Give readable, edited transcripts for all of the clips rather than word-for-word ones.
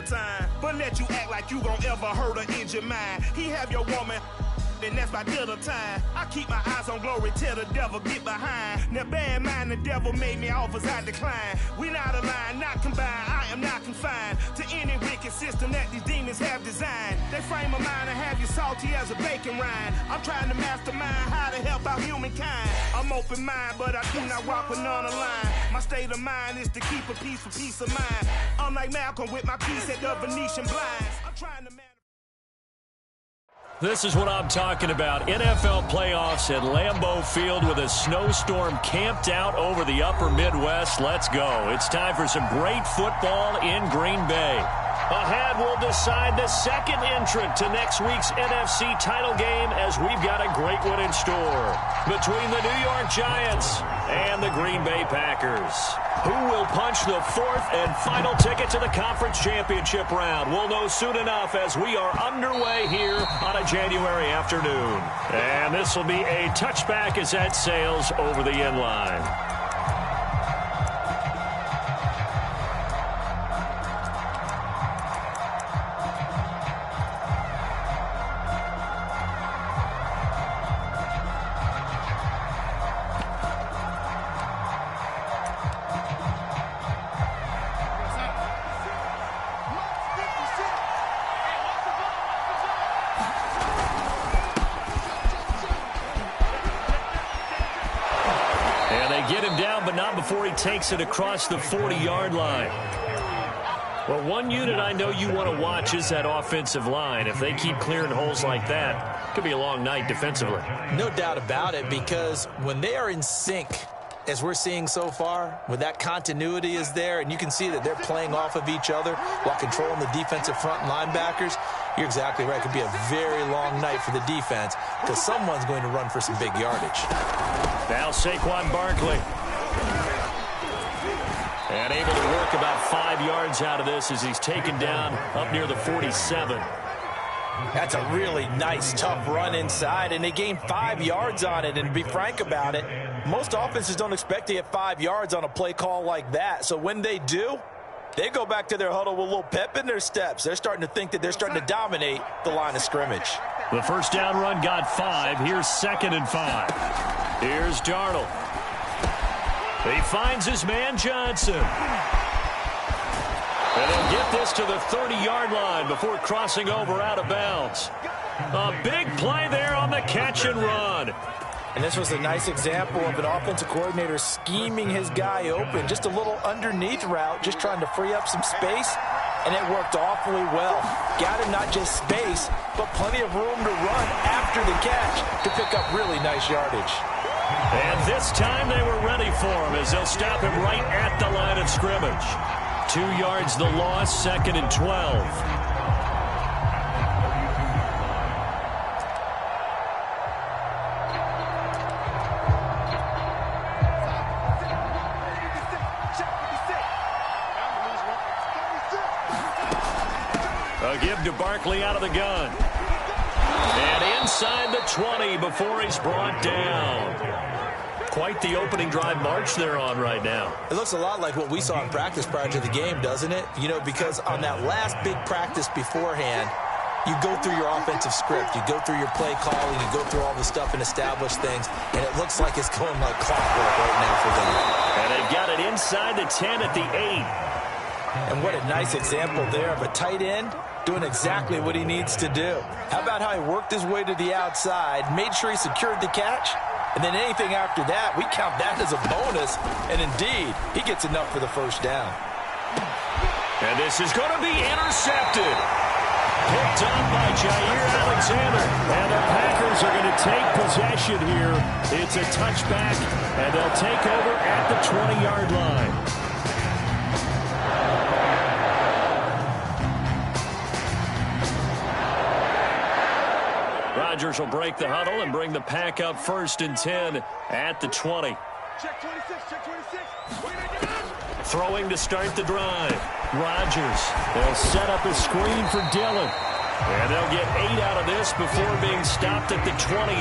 time, but let you act like you gon' ever hurt or injure mine. He have your woman, and that's my dinner time. I keep my eyes on glory till the devil get behind. Now bad mind, the devil made me offers I decline. We not aligned, not combined, I am not confined to any wicked system that these demons have designed. They frame a mind and have you salty as a bacon rind. I'm trying to mastermind how to help out humankind. I'm open mind, but I do not walk with none aligned. My state of mind is to keep a peace for peace of mind. I'm like Malcolm with my piece at the Venetian blinds. I'm trying to This is what I'm talking about. NFL playoffs at Lambeau Field with a snowstorm camped out over the upper Midwest. Let's go. It's time for some great football in Green Bay. Ahead, we'll decide the second entrant to next week's NFC title game as we've got a great one in store between the New York Giants and the Green Bay Packers. Who will punch the fourth and final ticket to the conference championship round? We'll know soon enough as we are underway here on a January afternoon. And this will be a touchback as that sails over the end line. Get him down, but not before he takes it across the 40-yard line. Well, one unit I know you want to watch is that offensive line. If they keep clearing holes like that, it could be a long night defensively. No doubt about it, because when they are in sync, as we're seeing so far, when that continuity is there, and you can see that they're playing off of each other while controlling the defensive front linebackers, you're exactly right. It could be a very long night for the defense because someone's going to run for some big yardage. Now Saquon Barkley. And able to work about 5 yards out of this as he's taken down up near the 47. That's a really nice, tough run inside, and they gained 5 yards on it. And to be frank about it, most offenses don't expect to get 5 yards on a play call like that. So when they do, they go back to their huddle with a little pep in their steps. They're starting to think that they're starting to dominate the line of scrimmage. The first down run got 5. Here's 2nd and 5. Here's Darnold. He finds his man Johnson. And he'll get this to the 30-yard line before crossing over out of bounds. A big play there on the catch and run. And this was a nice example of an offensive coordinator scheming his guy open. Just a little underneath route, just trying to free up some space. And it worked awfully well. Got him not just space, but plenty of room to run after the catch to pick up really nice yardage. And this time they were ready for him as they'll stop him right at the line of scrimmage. 2 yards the loss, 2nd and 12. A give to Barkley out of the gun. And inside the 20 before he's brought down. Quite the opening drive march they're on right now. It looks a lot like what we saw in practice prior to the game, doesn't it? You know, because on that last big practice beforehand, you go through your offensive script, you go through your play calling, you go through all the stuff and establish things, and it looks like it's going like clockwork right now for them. And they've got it inside the 10 at the 8. And what a nice example there of a tight end doing exactly what he needs to do. How about how he worked his way to the outside, made sure he secured the catch, and then anything after that, we count that as a bonus. And indeed, he gets enough for the first down. And this is going to be intercepted. Picked up by Jair Alexander. And the Packers are going to take possession here. It's a touchback, and they'll take over at the 20-yard line. Rodgers will break the huddle and bring the pack up 1st and 10 at the 20. check 26, check 26. Throwing to start the drive. Rodgers. They'll set up a screen for Dillon. And they'll get 8 out of this before being stopped at the 28.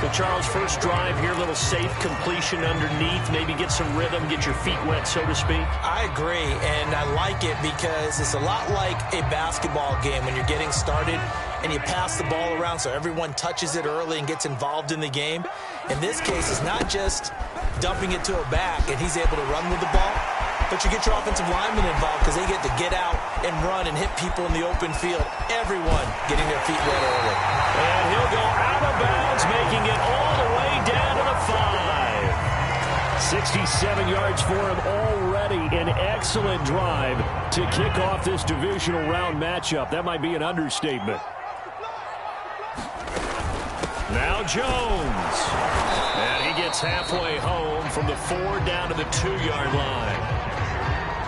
Well, Charles, first drive here, a little safe completion underneath, maybe get some rhythm, get your feet wet, so to speak. I agree, and I like it because it's a lot like a basketball game when you're getting started and you pass the ball around so everyone touches it early and gets involved in the game. In this case, it's not just dumping it to a back and he's able to run with the ball, but you get your offensive linemen involved because they get to get out and run and hit people in the open field. Everyone getting their feet wet early. And he'll go out of bounds, making it all the way down to the 5. 67 yards for him already. An excellent drive to kick off this divisional round matchup. That might be an understatement. Now Jones. And he gets halfway home from the 4 down to the 2-yard line.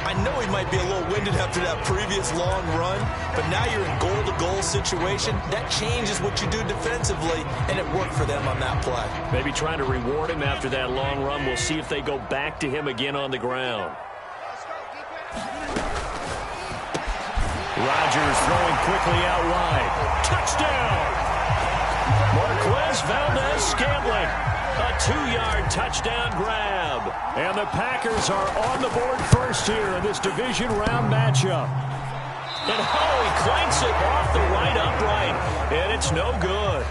I know he might be a little winded after that previous long run, but now you're in goal-to-goal situation. That changes what you do defensively, and it worked for them on that play. Maybe trying to reward him after that long run. We'll see if they go back to him again on the ground. Rodgers throwing quickly out wide. Touchdown! Marquez Valdez-Scantling. A 2-yard touchdown grab. And the Packers are on the board first here in this division round matchup. And he clanks it off the right upright. And it's no good.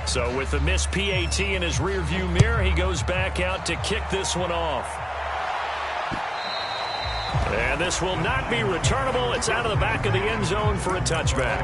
So with the missed PAT in his rearview mirror, he goes back out to kick this one off. And this will not be returnable. It's out of the back of the end zone for a touchback.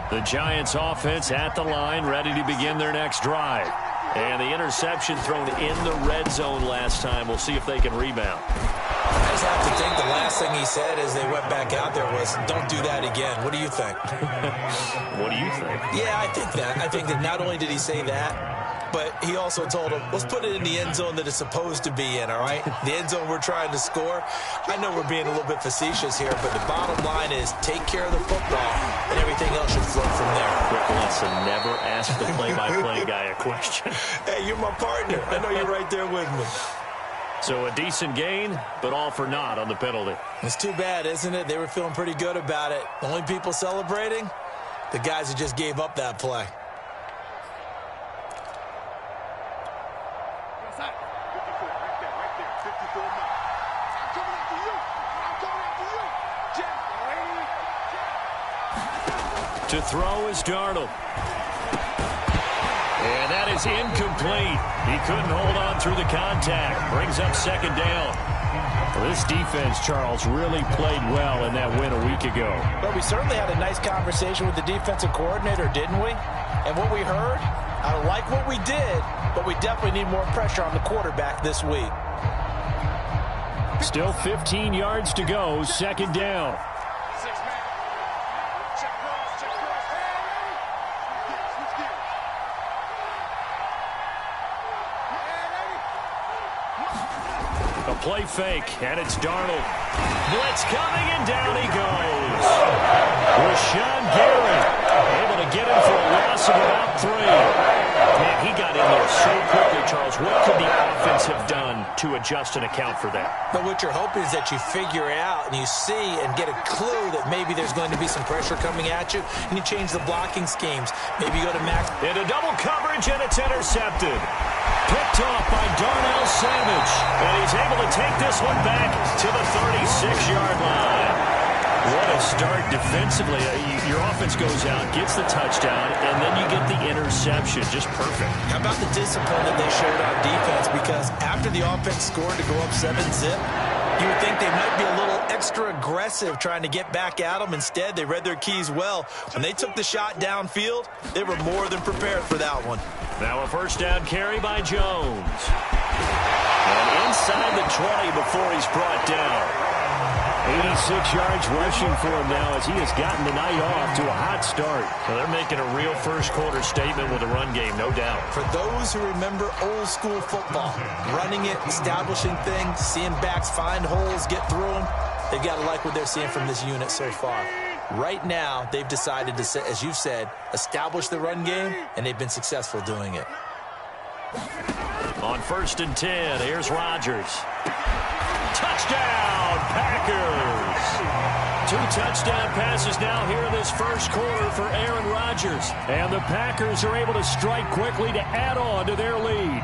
The Giants offense at the line, ready to begin their next drive. And the interception thrown in the red zone last time. We'll see if they can rebound. I just have to think the last thing he said as they went back out there was, don't do that again. What do you think? What do you think? Yeah, I think that. I think that not only did he say that, but he also told him, let's put it in the end zone that it's supposed to be in, all right? The end zone we're trying to score. I know we're being a little bit facetious here, but the bottom line is take care of the football, and everything else should flow from there. Quick lesson, never ask the play-by-play guy a question. Hey, you're my partner. I know you're right there with me. So a decent gain, but all for naught on the penalty. It's too bad, isn't it? They were feeling pretty good about it. The only people celebrating, the guys who just gave up that play. To throw is Darnold. And that is incomplete. He couldn't hold on through the contact. Brings up second down. Well, this defense, Charles, really played well in that win a week ago. But we certainly had a nice conversation with the defensive coordinator, didn't we? And what we heard, I like what we did, but we definitely need more pressure on the quarterback this week. Still 15 yards to go, second down. Play fake, and it's Darnold. Blitz coming, and down he goes. Rashawn Gary able to get him for a loss of about 3. Man, he got in there so quickly, Charles. What could the offense have done to adjust and account for that? But what you're hoping is that you figure it out and you see and get a clue that maybe there's going to be some pressure coming at you, and you change the blocking schemes. Maybe you go to max. Into double coverage, and it's intercepted. Picked off by Darnell Savage. And he's able to take this one back to the 36-yard line. What a start defensively. Your offense goes out, gets the touchdown, and then you get the interception. Just perfect. How about the discipline that they showed on defense? Because after the offense scored to go up 7-zip, you would think they might be a little extra aggressive trying to get back at them. Instead, they read their keys well. When they took the shot downfield, they were more than prepared for that one. Now a first down carry by Jones. And inside the 20 before he's brought down. 86 yards rushing for him now as he has gotten the night off to a hot start. So they're making a real first-quarter statement with a run game, no doubt. For those who remember old-school football, running it, establishing things, seeing backs find holes, get through them, they've got to like what they're seeing from this unit so far. Right now, they've decided to, as you've said, establish the run game, and they've been successful doing it. On 1st and 10, here's Rodgers. Touchdown, Packers! 2 touchdown passes now here in this first quarter for Aaron Rodgers. And the Packers are able to strike quickly to add on to their lead.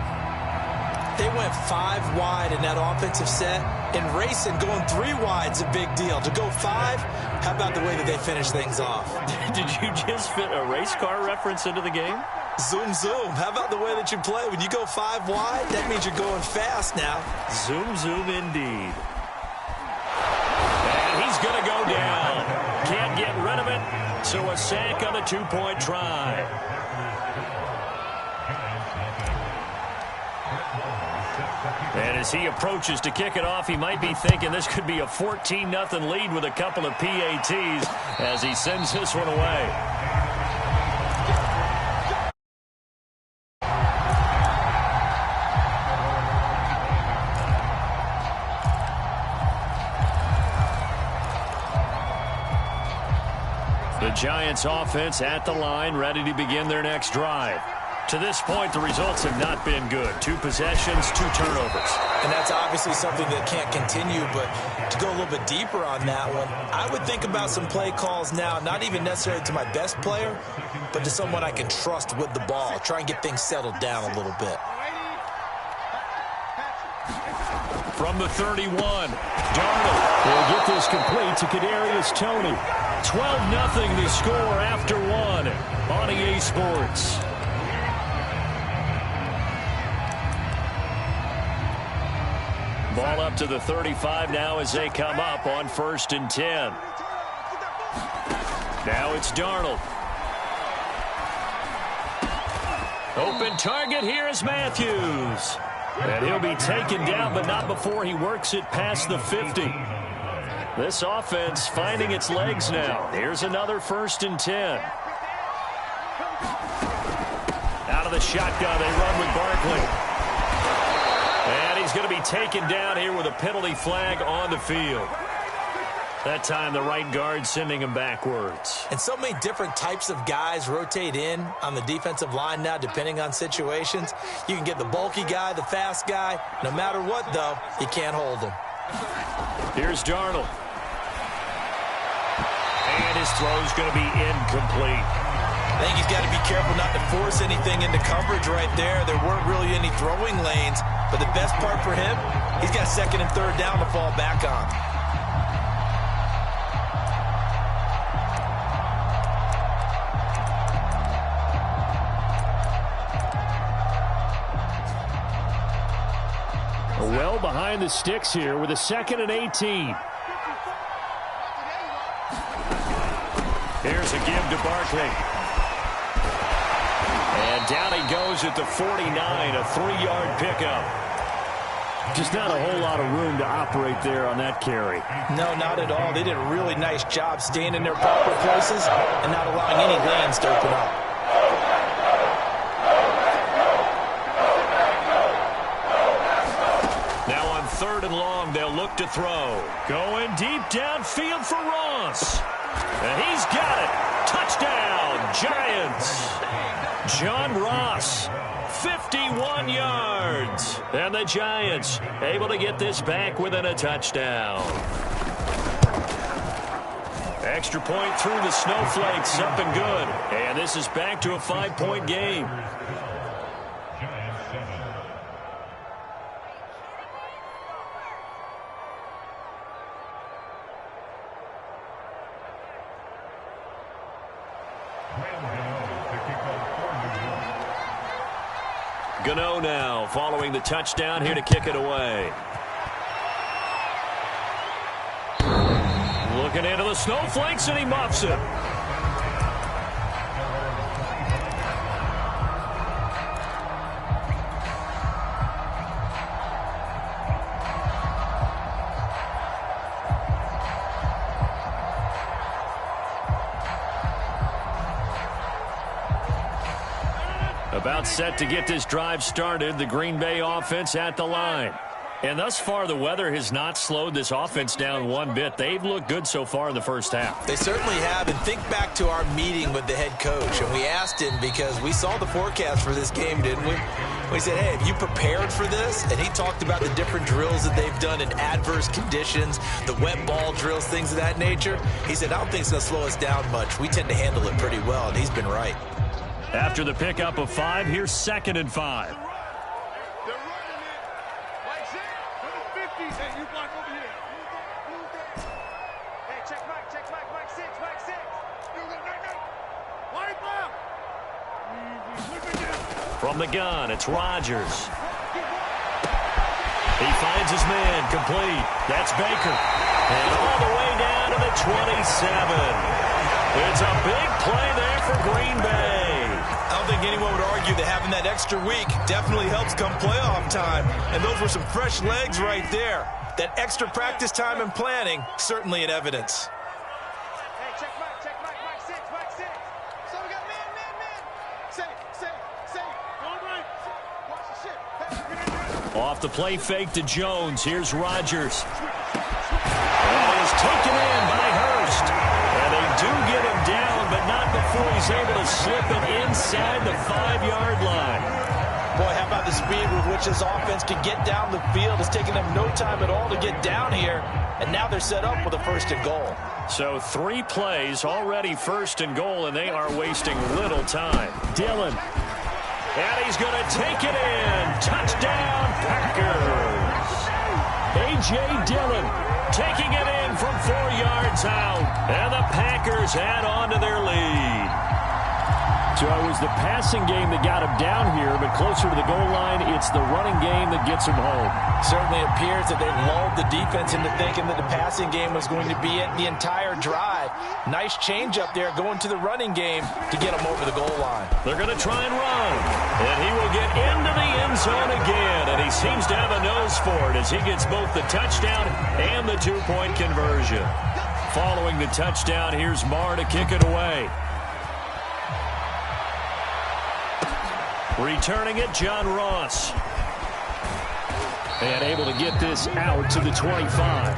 They went 5 wide in that offensive set. And racing, going 3 wide's a big deal. To go 5, how about the way that they finish things off? Did you just fit a race car reference into the game? Zoom, zoom. How about the way that you play? When you go 5 wide, that means you're going fast now. Zoom, zoom indeed. And he's going to go down. Can't get rid of it. So a sack on the 2-point try. And as he approaches to kick it off, he might be thinking this could be a 14-0 lead with a couple of PATs as he sends this one away. The Giants offense at the line, ready to begin their next drive. To this point, the results have not been good. 2 possessions, 2 turnovers. And that's obviously something that can't continue, but to go a little bit deeper on that one, I would think about some play calls now, not even necessarily to my best player, but to someone I can trust with the ball. Try and get things settled down a little bit. From the 31, Darnold will get this complete to Kadarius Toney. 12-0 the score after 1 on EA Sports. Ball up to the 35 now as they come up on 1st and 10. Now it's Darnold. Open target, here is Matthews. And he'll be taken down, but not before he works it past the 50. This offense finding its legs now. Here's another 1st and 10. Out of the shotgun, they run with Barkley. And he's going to be taken down here with a penalty flag on the field. That time, the right guard sending him backwards. And so many different types of guys rotate in on the defensive line now, depending on situations. You can get the bulky guy, the fast guy. No matter what, though, you can't hold him. Here's Darnold. And his throw's going to be incomplete. I think he's got to be careful not to force anything into coverage right there. There weren't really any throwing lanes. But the best part for him, he's got 2nd and 3rd down to fall back on. Well behind the sticks here with a 2nd and 18. Here's a give to Barkley. And down he goes at the 49, a 3-yard pickup. Just not a whole lot of room to operate there on that carry. No, not at all. They did a really nice job staying in their proper places and not allowing any lanes to open up. Now on 3rd and long, they'll look to throw. Going deep downfield for Ross. And he's got it. Touchdown, Giants. John Ross, 51 yards. And the Giants able to get this back within a touchdown. Extra point through the snowflakes, something good. And this is back to a 5-point game. Gano now following the touchdown here to kick it away. Looking into the snowflakes, and he muffs it. About set to get this drive started. The Green Bay offense at the line. And thus far, the weather has not slowed this offense down one bit. They've looked good so far in the first half. They certainly have. And think back to our meeting with the head coach. And we asked him, because we saw the forecast for this game, didn't we? We said, hey, have you prepared for this? And he talked about the different drills that they've done in adverse conditions, the wet ball drills, things of that nature. He said, I don't think it's going to slow us down much. We tend to handle it pretty well, and he's been right. After the pickup of 5, here's 2nd and 5. From the gun, it's Rodgers. He finds his man, complete. That's Baker. And all the way down to the 27. It's a big play there for Green Bay. I don't think anyone would argue that having that extra week definitely helps come playoff time. And those were some fresh legs right there. That extra practice time and planning, certainly in evidence. Off the play fake to Jones. Here's Rodgers. And is taken in by Hurst. And they do get him down, but not before he's able to slip it inside the 5-yard line. Boy, how about the speed with which this offense can get down the field? It's taken them no time at all to get down here. And now they're set up with a 1st and goal. So 3 plays, already 1st and goal, and they are wasting little time. Dillon. And he's going to take it in. Touchdown, Packers. A.J. Dillon taking it in from 4 yards out. And the Packers add on to their lead. So it was the passing game that got him down here, but closer to the goal line, it's the running game that gets him home. Certainly appears that they've lulled the defense into thinking that the passing game was going to be it the entire drive. Nice change up there going to the running game to get him over the goal line. They're going to try and run, and he will get into the end zone again, and he seems to have a nose for it as he gets both the touchdown and the 2-point conversion. Following the touchdown, here's Marr to kick it away. Returning it, John Ross. And able to get this out to the 25.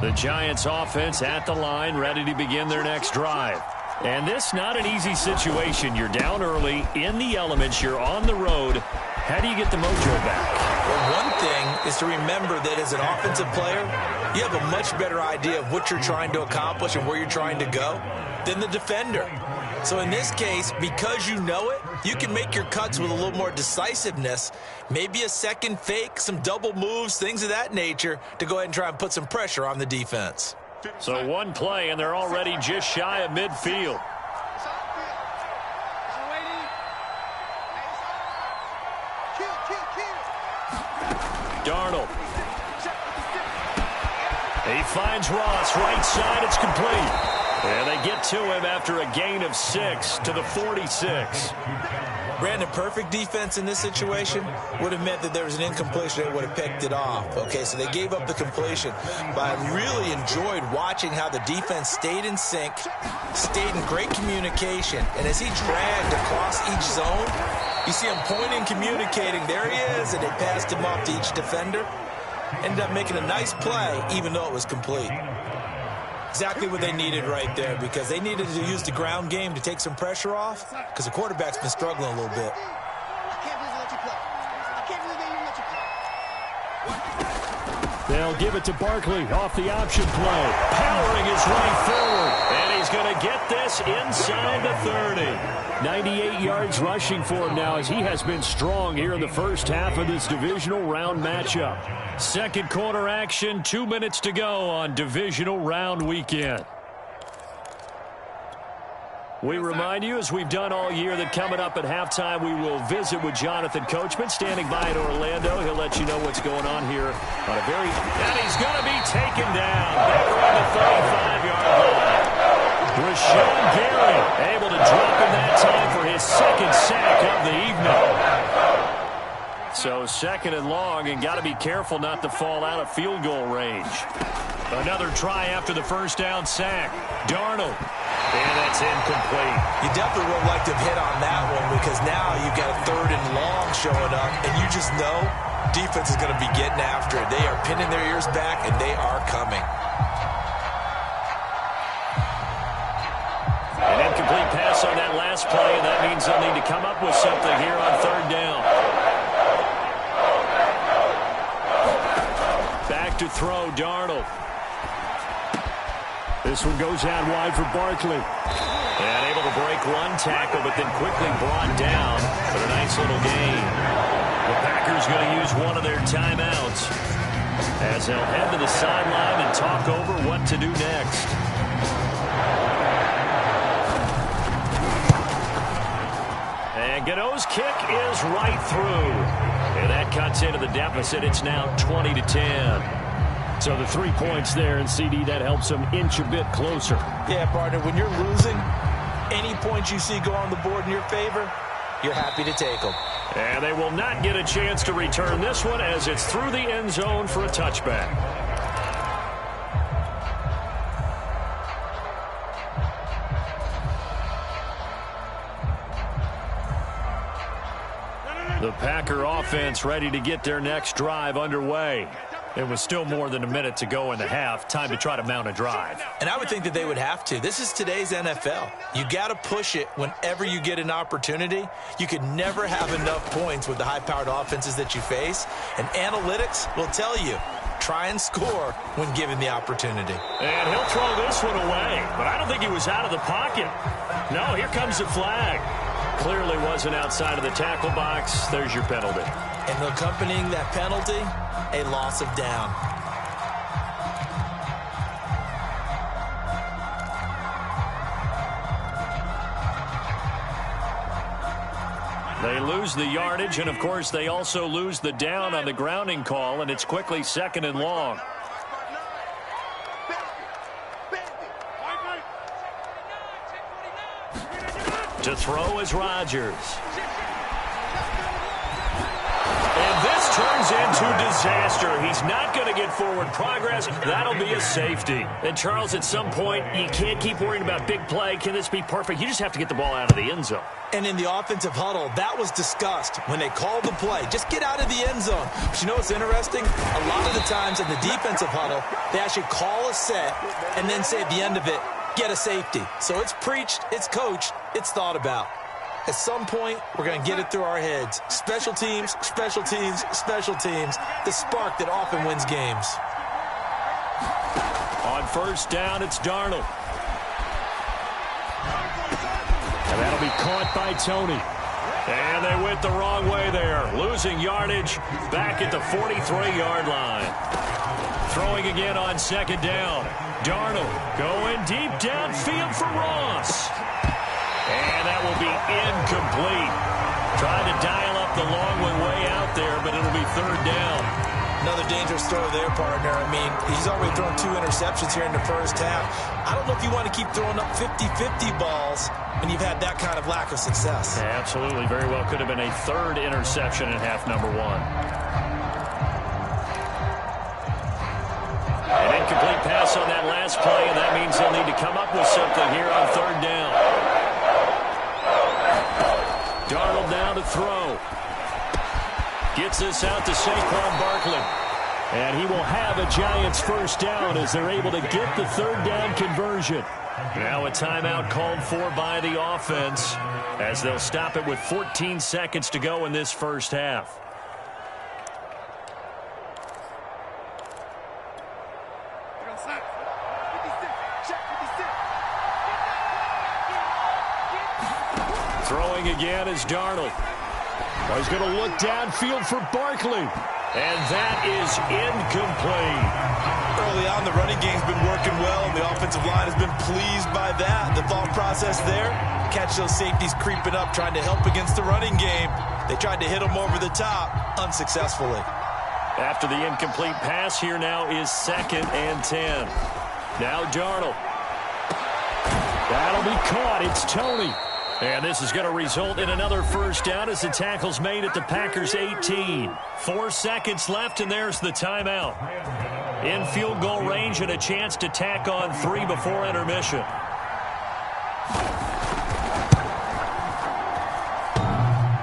The Giants offense at the line, ready to begin their next drive. And this not an easy situation. You're down early, in the elements, you're on the road. How do you get the mojo back? Well, one thing is to remember that as an offensive player, you have a much better idea of what you're trying to accomplish and where you're trying to go than the defender. So in this case, because you know it, you can make your cuts with a little more decisiveness, maybe a second fake, some double moves, things of that nature, to go ahead and try and put some pressure on the defense. So 1 play, and they're already just shy of midfield. Darnold. He finds Ross, right side, it's complete. And they get to him after a gain of 6 to the 46. Brandon, perfect defense in this situation would have meant that there was an incompletion that would have picked it off. Okay, so they gave up the completion. But I really enjoyed watching how the defense stayed in sync, stayed in great communication. And as he dragged across each zone, you see him pointing, communicating. There he is, and they passed him off to each defender. Ended up making a nice play, even though it was complete. Exactly what they needed right there, because they needed to use the ground game to take some pressure off, because the quarterback's been struggling a little bit. They'll give it to Barkley off the option play. Powering his right forward. And he's going to get this inside the 30. 98 yards rushing for him now as he has been strong here in the first half of this divisional round matchup. Second quarter action, 2 minutes to go on divisional round weekend. We remind you, as we've done all year, that coming up at halftime, we will visit with Jonathan Coachman, standing by in Orlando. He'll let you know what's going on here on a very... And he's going to be taken down back around the 35-yard line. Rashawn Gary able to drop him that time for his second sack of the evening. So second and long, and got to be careful not to fall out of field goal range. Another try after the first down sack. Darnold. And that's incomplete. You definitely would like to have hit on that one because now you've got a third and long showing up, and you just know defense is going to be getting after it. They are pinning their ears back, and they are coming. An incomplete pass on that last play, and that means they'll need to come up with something here on third down. Back to throw, Darnold. This one goes out wide for Barkley. And able to break one tackle, but then quickly brought down for a nice little gain. The Packers going to use one of their timeouts as they'll head to the sideline and talk over what to do next. And Gano's kick is right through. And that cuts into the deficit. It's now 20-10. So the 3 points there, and CD, that helps them inch a bit closer. Yeah, partner, when you're losing, any points you see go on the board in your favor, you're happy to take them. And they will not get a chance to return this one as it's through the end zone for a touchback. The Packer offense ready to get their next drive underway. It was still more than a minute to go in the half. Time to try to mount a drive. And I would think that they would have to. This is today's NFL. You got to push it whenever you get an opportunity. You could never have enough points with the high-powered offenses that you face. And analytics will tell you, try and score when given the opportunity. And he'll throw this one away. But I don't think he was out of the pocket. No, here comes the flag. Clearly wasn't outside of the tackle box. There's your penalty. And accompanying that penalty, a loss of down. They lose the yardage, and of course they also lose the down on the grounding call, and it's quickly second and long. To throw is Rodgers. And this turns into disaster. He's not going to get forward progress. That'll be a safety. And, Charles, at some point, you can't keep worrying about big play. Can this be perfect? You just have to get the ball out of the end zone. And in the offensive huddle, that was discussed when they called the play. Just get out of the end zone. But you know what's interesting? A lot of the times in the defensive huddle, they actually call a set and then say at the end of it, get a safety. So it's preached, it's coached, it's thought about. At some point, we're going to get it through our heads. Special teams, special teams, special teams. The spark that often wins games. On first down, it's Darnold. And that'll be caught by Tony. And they went the wrong way there. Losing yardage back at the 43-yard line. Throwing again on second down. Darnold going deep downfield for Ross. And that will be incomplete. Trying to dial up the long one way out there, but it'll be third down. Another dangerous throw there, partner. I mean, he's already thrown 2 interceptions here in the first half. I don't know if you want to keep throwing up 50-50 balls when you've had that kind of lack of success. Yeah, absolutely. Very well could have been a third interception in half number 1. An incomplete pass on that last play, and that means they'll need to come up with something here on third down. Darnold now to throw. Gets this out to Saquon Barkley. And he will have a Giants first down as they're able to get the third down conversion. Now a timeout called for by the offense as they'll stop it with 14 seconds to go in this first half. Throwing again is Darnold. He's going to look downfield for Barkley. And that is incomplete. Early on, the running game's been working well, and the offensive line has been pleased by that. The thought process there, catch those safeties creeping up, trying to help against the running game. They tried to hit them over the top, unsuccessfully. After the incomplete pass, here now is second and 10. Now Darnold. That'll be caught. It's Tony. And this is going to result in another first down as the tackle's made at the Packers' 18. 4 seconds left, and there's the timeout. In field goal range and a chance to tack on 3 before intermission.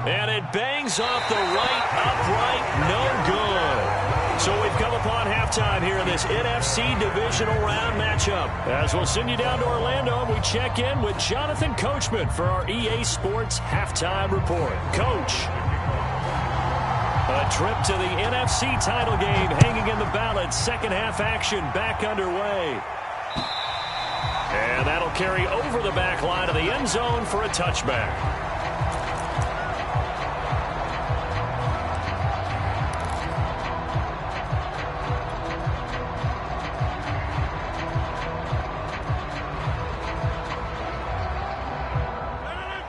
And it bangs off the right upright, no good. So we've come upon halftime here in this NFC Divisional Round matchup. As we'll send you down to Orlando, we check in with Jonathan Coachman for our EA Sports Halftime Report. Coach, a trip to the NFC title game hanging in the balance. Second half action back underway. And that'll carry over the back line of the end zone for a touchback.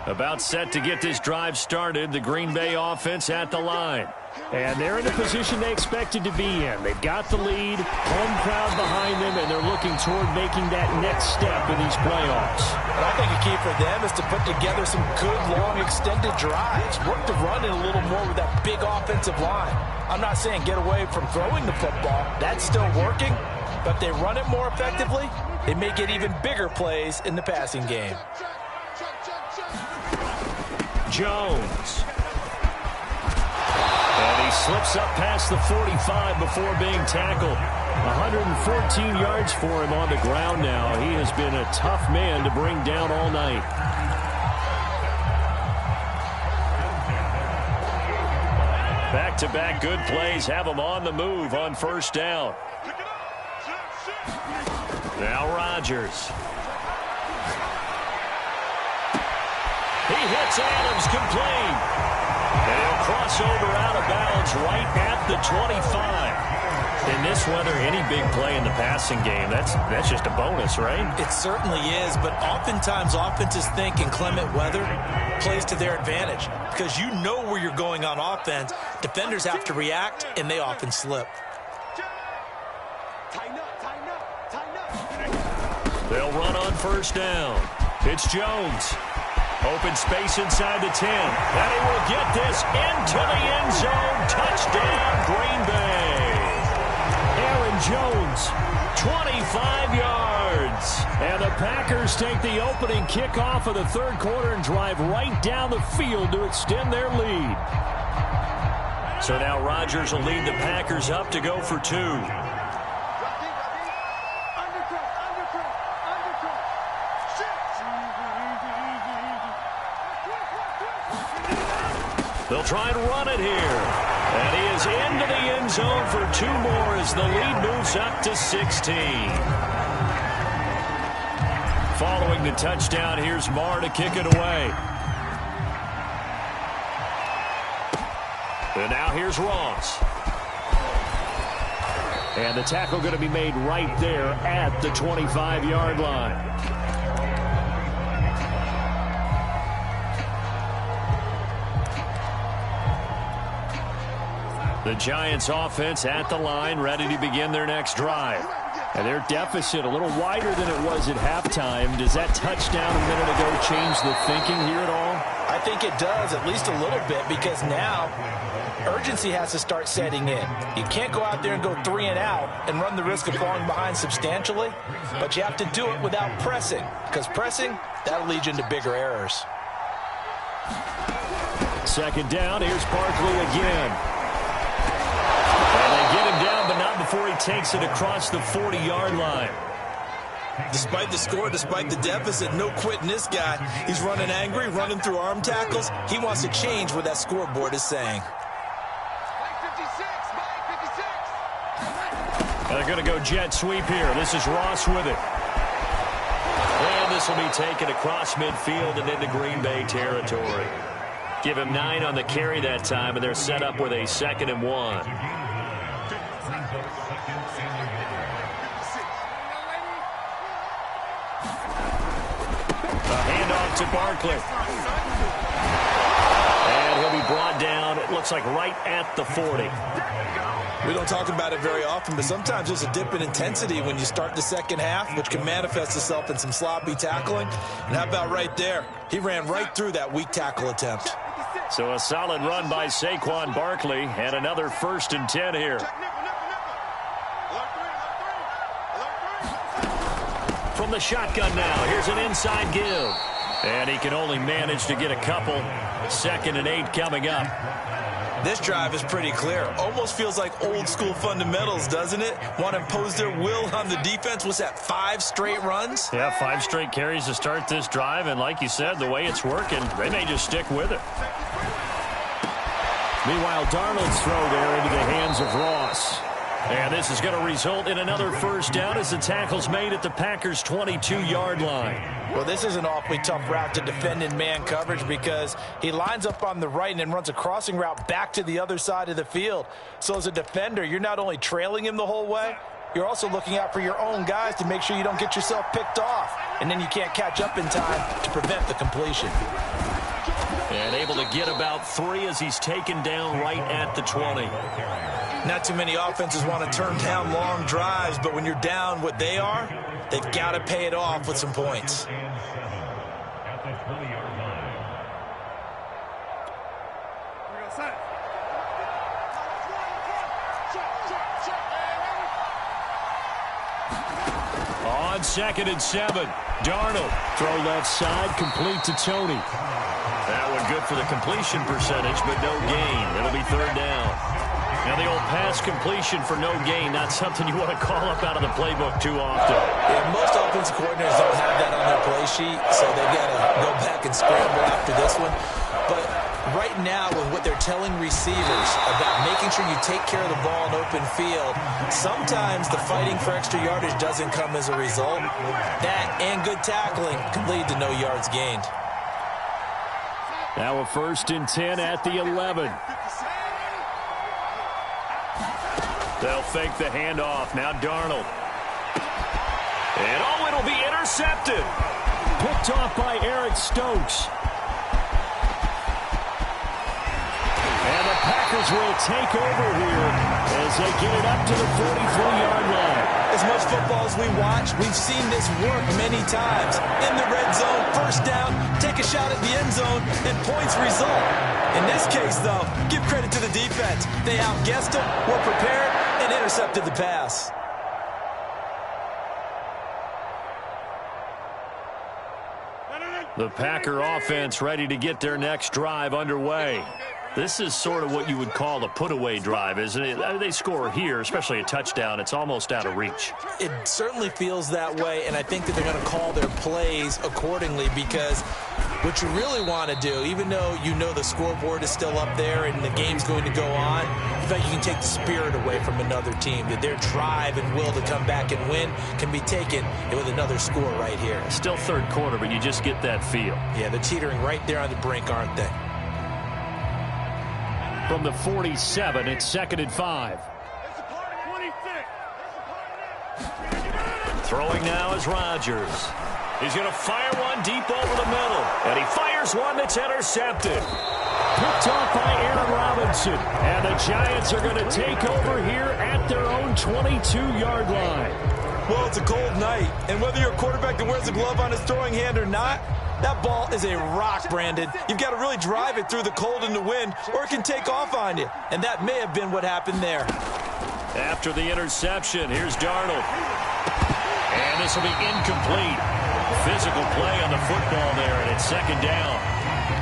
About set to get this drive started, the Green Bay offense at the line. And they're in the position they expected to be in. They've got the lead, home crowd behind them, and they're looking toward making that next step in these playoffs. But I think a key for them is to put together some good, long, extended drives. Work the run in a little more with that big offensive line. I'm not saying get away from throwing the football. That's still working. But if they run it more effectively, they may get even bigger plays in the passing game. Jones. And he slips up past the 45 before being tackled. 114 yards for him on the ground now. He has been a tough man to bring down all night. Back-to-back good plays have him on the move on first down. Now Rodgers. He hits Adams complete. And he'll cross over out of bounds right at the 25. In this weather, any big play in the passing game, that's just a bonus, right? It certainly is, but oftentimes offenses think in clement weather plays to their advantage because you know where you're going on offense. Defenders have to react, and they often slip. They'll run on first down. It's Jones. Open space inside the 10. And he will get this into the end zone. Touchdown, Green Bay. Aaron Jones, 25 yards. And the Packers take the opening kickoff of the third quarter and drive right down the field to extend their lead. So now Rodgers will lead the Packers up to go for 2. They'll try and run it here. And he is into the end zone for 2 more as the lead moves up to 16. Following the touchdown, here's Marr to kick it away. And now here's Ross. And the tackle going to be made right there at the 25-yard line. The Giants offense at the line, ready to begin their next drive. And their deficit a little wider than it was at halftime. Does that touchdown a minute ago change the thinking here at all? I think it does, at least a little bit, because now urgency has to start setting in. You can't go out there and go 3 and out and run the risk of falling behind substantially, but you have to do it without pressing, because pressing, that'll lead you into bigger errors. Second down, here's Barkley again. And they get him down, but not before he takes it across the 40-yard line. Despite the score, despite the deficit, no quitting this guy. He's running angry, running through arm tackles. He wants to change what that scoreboard is saying. They're going to go jet sweep here. This is Ross with it. And this will be taken across midfield and into Green Bay territory. Give him 9 on the carry that time, and they're set up with a 2nd and 1. A handoff to Barkley. And he'll be brought down, it looks like right at the 40. We don't talk about it very often, but sometimes there's a dip in intensity when you start the second half, which can manifest itself in some sloppy tackling. And how about right there? He ran right through that weak tackle attempt. So a solid run by Saquon Barkley, and another 1st and 10 here. From the shotgun now, here's an inside give. And he can only manage to get a couple. 2nd and 8 coming up. This drive is pretty clear. Almost feels like old school fundamentals, doesn't it? Want to impose their will on the defense. What's that, 5 straight runs? Yeah, 5 straight carries to start this drive. And like you said, the way it's working, they may just stick with it. Meanwhile, Darnold's throw there into the hands of Ross. And this is going to result in another 1st down as the tackle's made at the Packers' 22-yard line. Well, this is an awfully tough route to defend in man coverage because he lines up on the right and then runs a crossing route back to the other side of the field. So as a defender, you're not only trailing him the whole way, you're also looking out for your own guys to make sure you don't get yourself picked off. And then you can't catch up in time to prevent the completion. And able to get about 3 as he's taken down right at the 20. Not too many offenses want to turn down long drives, but when you're down what they are, they've got to pay it off with some points. On 2nd and 7, Darnold. Throw left side, complete to Tony. That one good for the completion percentage, but no gain. It'll be 3rd down. Now the old pass completion for no gain, not something you want to call up out of the playbook too often. Yeah, most offensive coordinators don't have that on their play sheet, so they've got to go back and scramble after this one. But right now, with what they're telling receivers about making sure you take care of the ball in open field, sometimes the fighting for extra yardage doesn't come as a result. That and good tackling can lead to no yards gained. Now a 1st and 10 at the 11. They'll fake the handoff. Now Darnold. And oh, it'll be intercepted. Picked off by Eric Stokes. And the Packers will take over here as they get it up to the 43-yard line. As much football as we watch, we've seen this work many times. In the red zone, 1st down, take a shot at the end zone, and points result. In this case, though, give credit to the defense. They outguessed them, were prepared, and intercepted the pass. The Packer offense ready to get their next drive underway. This is sort of what you would call a put-away drive, isn't it? They score here, especially a touchdown. It's almost out of reach. It certainly feels that way, and I think that they're going to call their plays accordingly because what you really want to do, even though you know the scoreboard is still up there and the game's going to go on, you feel like you can take the spirit away from another team, that their drive and will to come back and win can be taken with another score right here. Still 3rd quarter, but you just get that feel. Yeah, they're teetering right there on the brink, aren't they? From the 47, it's 2nd and 5. Throwing now is Rodgers. He's going to fire one deep over the middle. And he fires one that's intercepted. Picked off by Aaron Robinson. And the Giants are going to take over here at their own 22-yard line. Well, it's a cold night. And whether you're a quarterback that wears a glove on his throwing hand or not, that ball is a rock, Brandon. You've got to really drive it through the cold and the wind, or it can take off on you. And that may have been what happened there. After the interception, here's Darnold. And this will be incomplete. Physical play on the football there, and it's 2nd down.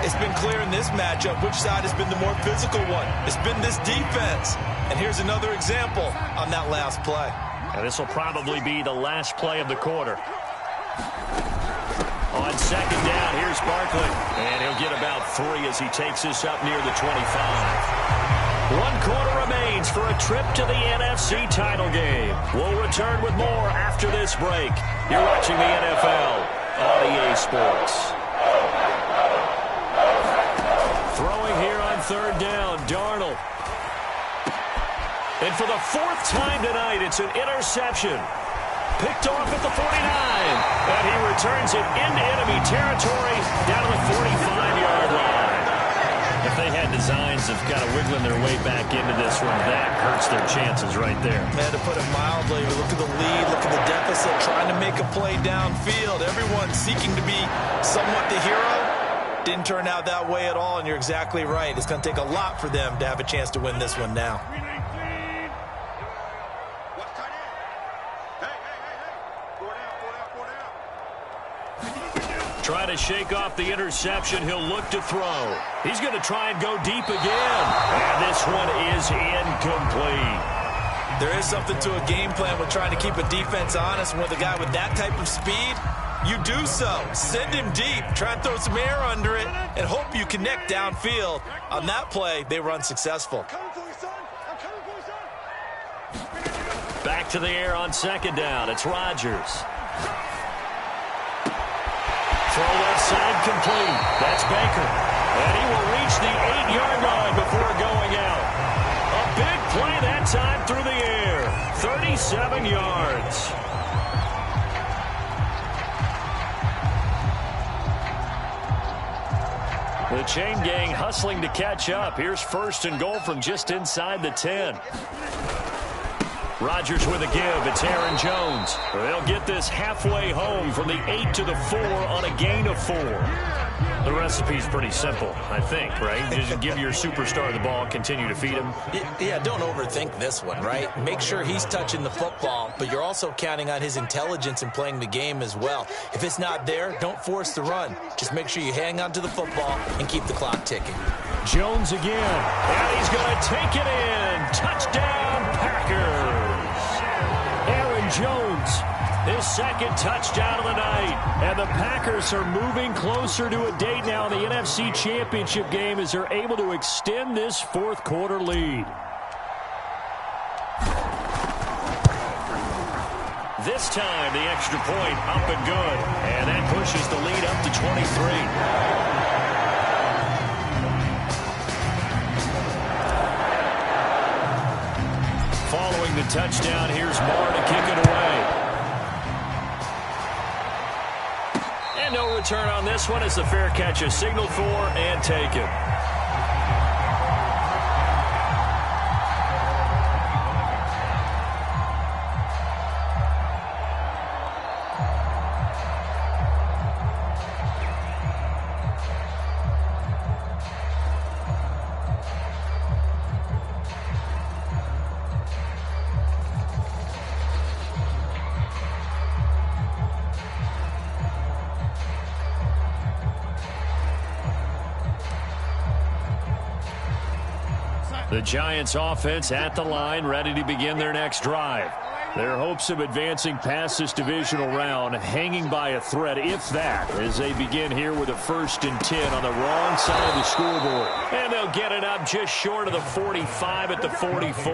It's been clear in this matchup which side has been the more physical one. It's been this defense. And here's another example on that last play. And this will probably be the last play of the quarter. On 2nd down, here's Barkley. And he'll get about 3 as he takes this up near the 25. 1 quarter remains for a trip to the NFC title game. We'll return with more after this break. You're watching the NFL on EA Sports. Throwing here on 3rd down, Darnold. And for the 4th time tonight, it's an interception. Picked off at the 49. And he returns it into enemy territory down to the 45-yard line. If they had designs of kind of wiggling their way back into this one, that hurts their chances right there. Man, to put it mildly, look at the lead, look at the deficit, trying to make a play downfield. Everyone seeking to be somewhat the hero. Didn't turn out that way at all, and you're exactly right. It's going to take a lot for them to have a chance to win this one now. Try to shake off the interception. He'll look to throw. He's going to try and go deep again. And this one is incomplete. There is something to a game plan with trying to keep a defense honest. And with a guy with that type of speed, you do so. Send him deep. Try and throw some air under it and hope you connect downfield. On that play, they run successful. Back to the air on second down. It's Rodgers. Throw left side complete. That's Baker. And he will reach the 8-yard line before going out. A big play that time through the air. 37 yards. The chain gang hustling to catch up. Here's first and goal from just inside the 10. Rodgers with a give. It's Aaron Jones. They'll get this halfway home from the 8 to the 4 on a gain of 4. The recipe's pretty simple, I think, right? Just give your superstar the ball, continue to feed him. Yeah, don't overthink this one, right? Make sure he's touching the football, but you're also counting on his intelligence in playing the game as well. If it's not there, don't force the run. Just make sure you hang on to the football and keep the clock ticking. Jones again, and he's going to take it in. Touchdown, Packers. Aaron Jones, his second touchdown of the night. And the Packers are moving closer to a date now in the NFC Championship game as they're able to extend this fourth quarter lead. This time, the extra point up and good. And that pushes the lead up to 23. Following the touchdown, here's Moore to kick it away. And no return on this one as the fair catch is signaled for and taken. The Giants offense at the line, ready to begin their next drive. Their hopes of advancing past this divisional round hanging by a thread, if that, as they begin here with a 1st and 10 on the wrong side of the scoreboard. And they'll get it up just short of the 45 at the 44.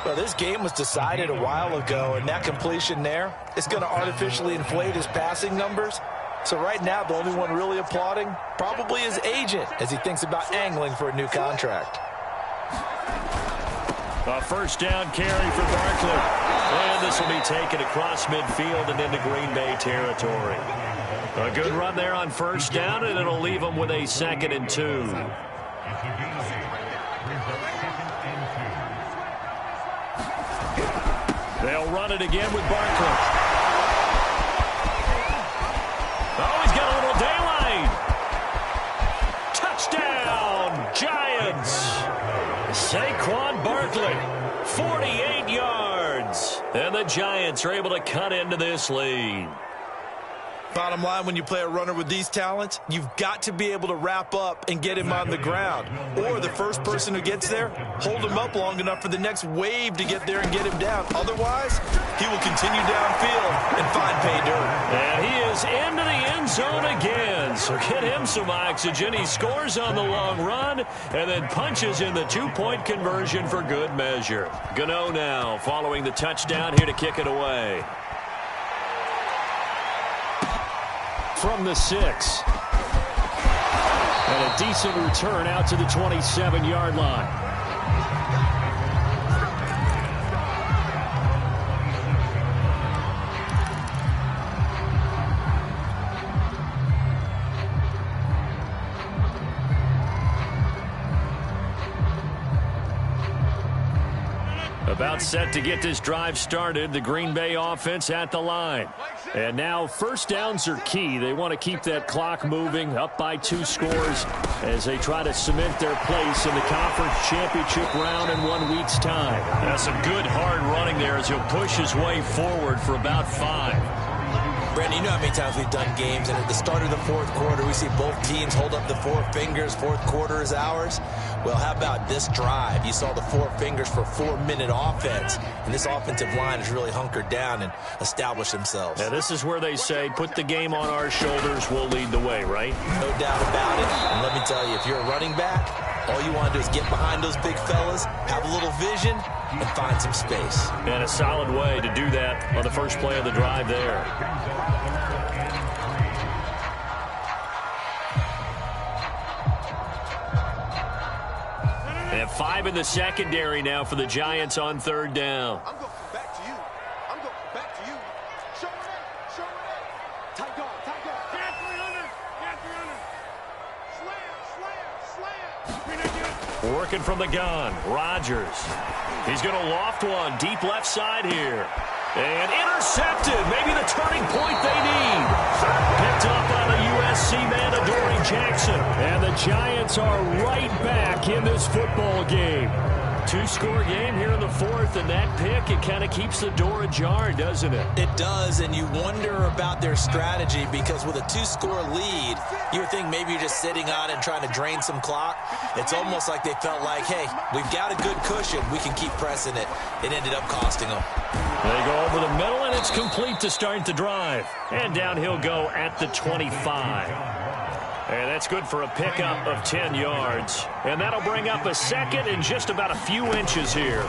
Well, this game was decided a while ago, and that completion there is going to artificially inflate his passing numbers. So right now, the only one really applauding probably his agent as he thinks about angling for a new contract. A first down carry for Barkley. And this will be taken across midfield and into Green Bay territory. A good run there on first down, and it'll leave them with a 2nd and 2. They'll run it again with Barkley. Oh, he's got a little daylight. Touchdown, Giants. Saquon Barkley, 48 yards. And the Giants are able to cut into this lead. Bottom line, when you play a runner with these talents, you've got to be able to wrap up and get him on the ground. Or the first person who gets there, hold him up long enough for the next wave to get there and get him down. Otherwise, he will continue downfield and find pay dirt. And he is into the end zone again. So get him some oxygen. He scores on the long run and then punches in the 2-point conversion for good measure. Gano now following the touchdown here to kick it away. From the 6. And a decent return out to the 27-yard line. About set to get this drive started. The Green Bay offense at the line. And now first downs are key. They want to keep that clock moving, up by 2 scores as they try to cement their place in the conference championship round in 1 week's time. That's some good hard running there as he'll push his way forward for about 5. Brandon, you know how many times we've done games, and at the start of the fourth quarter, we see both teams hold up the 4 fingers. Fourth quarter is ours. Well, how about this drive? You saw the 4 fingers for 4-minute offense, and this offensive line has really hunkered down and established themselves. Yeah, this is where they say, put the game on our shoulders, we'll lead the way, right? No doubt about it. And let me tell you, if you're a running back, all you want to do is get behind those big fellas, have a little vision, and find some space. And a solid way to do that on the first play of the drive there. They have 5 in the secondary now for the Giants on 3rd down. I'm going back to you. I'm going back to you. Show it. Show it. Tight guard. Tight guard. Cat 300. Cat 300. Slam. Working from the gun. Rodgers. He's going to loft one. Deep left side here. And intercepted. Maybe the turning point they need. Picked up by the USC man, Adoree Jackson. And the Giants are right back in this football game. 2-score game here in the 4th, and that pick, it kind of keeps the door ajar, doesn't it? It does, and you wonder about their strategy because with a 2-score lead, you would think maybe you're just sitting on it and trying to drain some clock. It's almost like they felt like, hey, we've got a good cushion. We can keep pressing it. It ended up costing them. They go over the middle, and it's complete to start the drive. And down he'll go at the 25. And that's good for a pickup of 10 yards. And that'll bring up a second and just about a few inches here.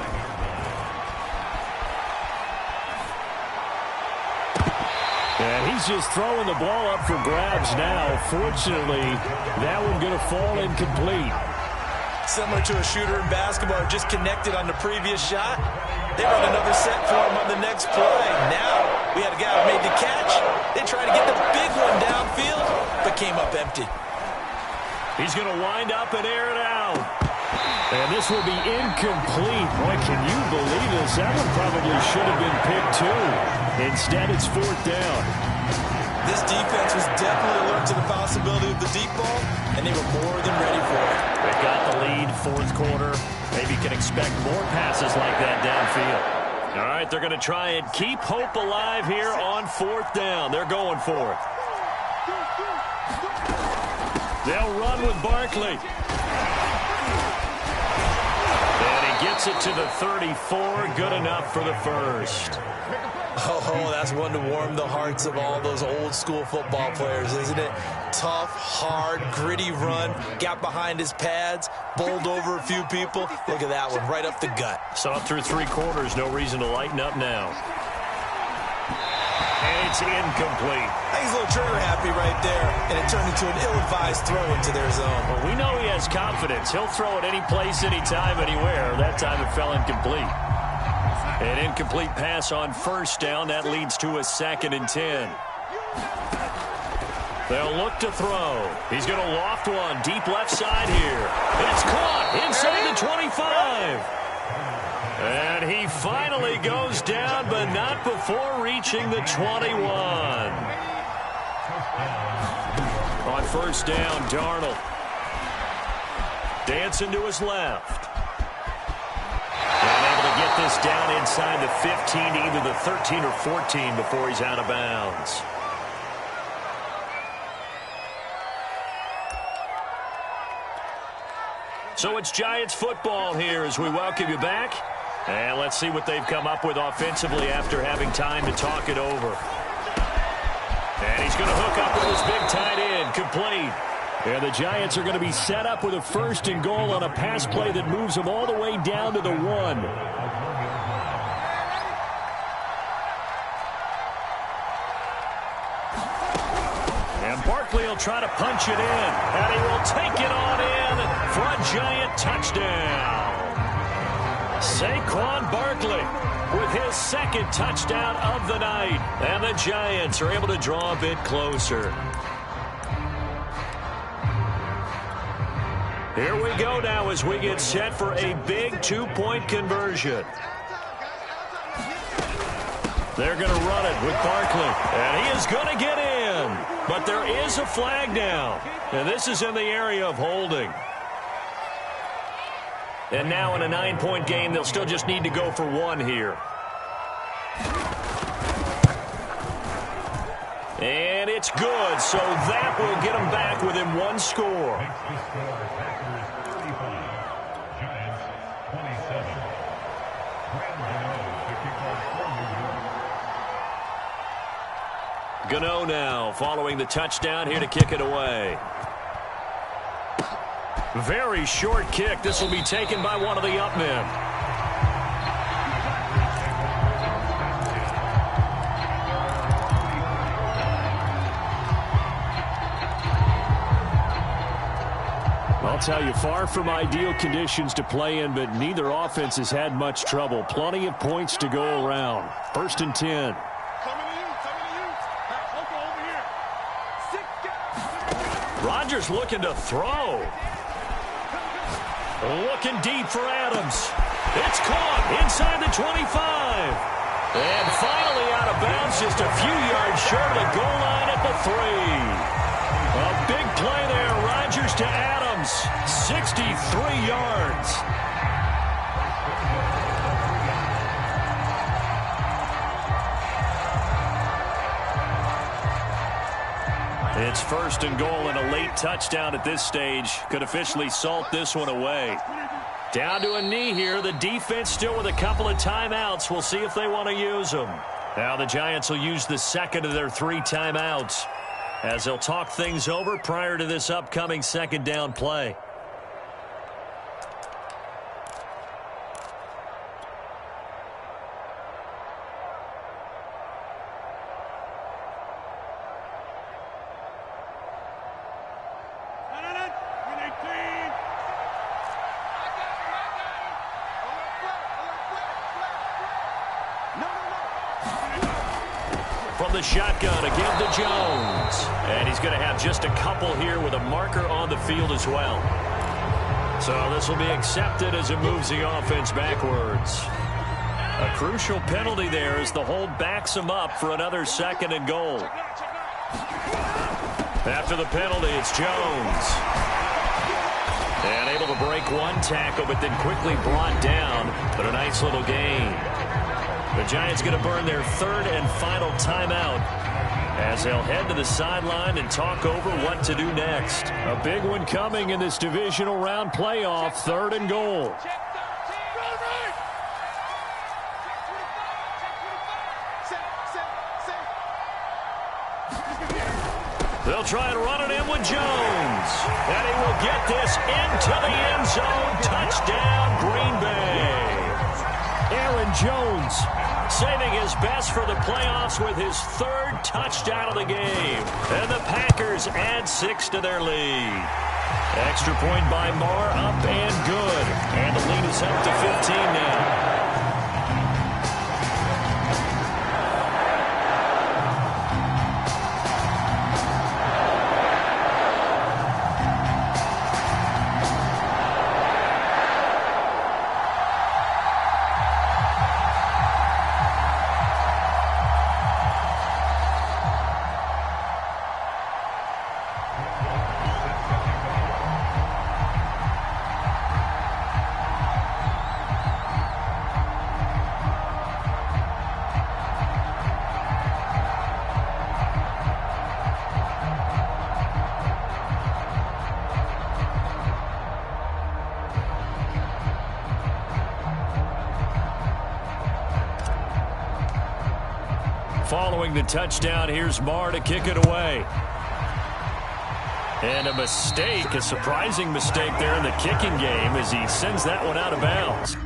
And he's just throwing the ball up for grabs now. Fortunately, that one going to fall incomplete. Similar to a shooter in basketball, just connected on the previous shot. They run another set for him on the next play. Now, we had a guy who made the catch. They tried to get the big one downfield, but came up empty. He's going to wind up and air it out. And this will be incomplete. Boy, can you believe this? That one probably should have been picked too. Instead, it's 4th down. This defense was definitely alert to the possibility of the deep ball, and they were more than ready for it. They've got the lead, 4th quarter. Maybe can expect more passes like that downfield. All right, they're going to try and keep hope alive here on 4th down. They're going for it. They'll run with Barkley. And he gets it to the 34. Good enough for the first. Oh, that's one to warm the hearts of all those old school football players, isn't it? Tough, hard, gritty run. Got behind his pads, bowled over a few people. Look at that one, right up the gut. Saw it through 3 quarters. No reason to lighten up now. And it's incomplete. He's a little trigger happy right there, and it turned into an ill-advised throw into their zone. Well, we know he has confidence. He'll throw it any place, anytime, anywhere. That time it fell incomplete. An incomplete pass on 1st down. That leads to a 2nd and 10. They'll look to throw. He's going to loft one deep left side here. It's caught inside the 25. And he finally goes down, but not before reaching the 21. On 1st down, Darnold. Dancing to his left. And able to get this down inside the 15 to either the 13 or 14 before he's out of bounds. So it's Giants football here as we welcome you back. And let's see what they've come up with offensively after having time to talk it over. And he's going to hook up with his big tight end, complete. And the Giants are going to be set up with a 1st and goal on a pass play that moves them all the way down to the 1. And Barkley will try to punch it in. And he will take it on in for a Giant touchdown. Saquon Barkley with his 2nd touchdown of the night. And the Giants are able to draw a bit closer. Here we go now as we get set for a big 2-point conversion. They're going to run it with Barkley. And he is going to get in. But there is a flag down. And this is in the area of holding. And now in a 9-point game, they'll still just need to go for one here. And it's good. So that will get them back within one score. Gano now following the touchdown here to kick it away. Very short kick. This will be taken by one of the up men. I'll tell you, far from ideal conditions to play in, but neither offense has had much trouble. Plenty of points to go around. 1st and 10. Rodgers looking to throw. Looking deep for Adams. It's caught inside the 25. And finally out of bounds, just a few yards short of the goal line at the 3. A big play there. Rodgers to Adams. 63 yards. It's 1st and goal, and a late touchdown at this stage could officially salt this one away. Down to a knee here. The defense still with a couple of timeouts. We'll see if they want to use them. Now the Giants will use the second of their 3 timeouts as they'll talk things over prior to this upcoming 2nd down play. From the shotgun again to Jones. And he's going to have just a couple here with a marker on the field as well. So this will be accepted as it moves the offense backwards. A crucial penalty there as the hold backs him up for another 2nd and goal. After the penalty, it's Jones. And able to break one tackle, but then quickly brought down. But a nice little gain. The Giants going to burn their 3rd and final timeout as they'll head to the sideline and talk over what to do next. A big one coming in this divisional round playoff, 3rd and goal. They'll try and run it in with Jones. And he will get this into the end zone. Touchdown, Green Bay. Aaron Jones saving his best for the playoffs with his 3rd touchdown of the game. And the Packers add 6 to their lead. Extra point by Marr, up and good. And the lead is up to 15 now. Following the touchdown, here's Marr to kick it away. And a mistake, a surprising mistake there in the kicking game as he sends that one out of bounds.